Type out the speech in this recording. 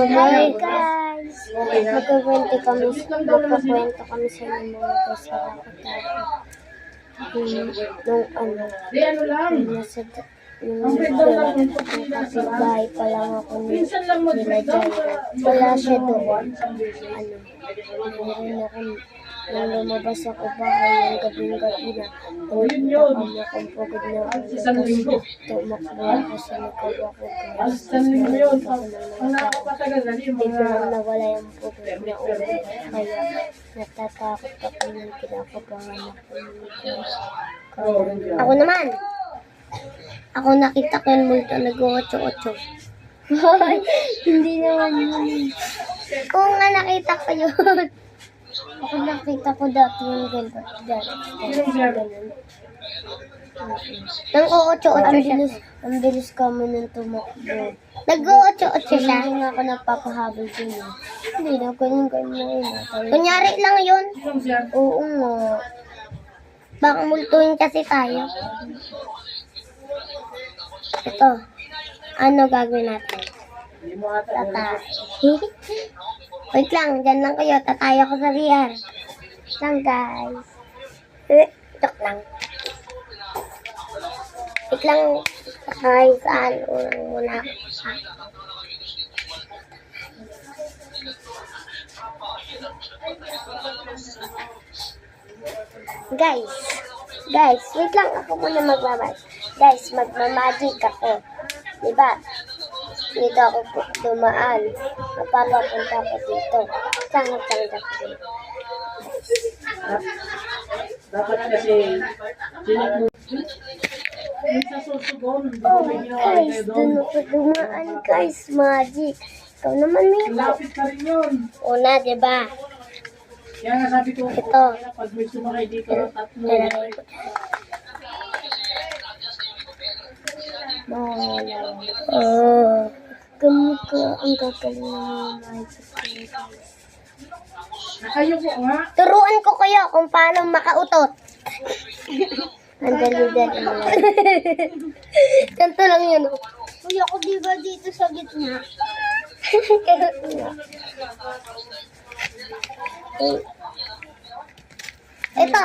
Hi guys! Magkakwento kami sa inyo mga guys sa nung kapitbahay pa lang ako nila dyan. Wala siya doon. Meron ako nung lumabas ako bahay yung gabing-gabi na pumunta kami akong pagod na ulo. Tumakbo ako sa likod ako guys. Biglang nawala yung pagod na ulo. Kaya natatakot ako ng kinakabahan ako guys. Ako naman! Ako nakita ko yung multo nag-8-8. Hindi naman yun. Kung nga nakita ko yun. Ako nakita ko dati yung ganito. Nang 8-8 siya. Ang bilis kami nang tumakbo. Nag-8-8 siya. Hindi nga ako nagpapahabol din. Hindi na, ganyan. Kunyari lang yun. Oo nga. Baka multuin kasi tayo. Ito. Ano gagawin natin? Tatay. Wait lang. Dyan lang kayo. Tatay ako sa VR. Lang guys. Joke lang. Wait lang. Tatay saan? Unang muna. Guys, wait lang, ako muna magmamag. Guys, magmamagic ako. Diba? Dito ako dumaan. Mapapapunta ko dito. Sangat-sangat ako dito. Dapat kasi oh guys, dun ako dumaan guys, magic. Ikaw naman may lapit ka rin yun. una, diba? Kaya nga sabi ko, Ito. pag may sumakay dito, tatlo. Gamit ko ang gagaling ng magic. Nakayo po nga. Turuan ko kayo kung paano makautot. Ang dali-dali mo lang. Ganito lang yun. Uy, ako diba dito sa gitna? Ito.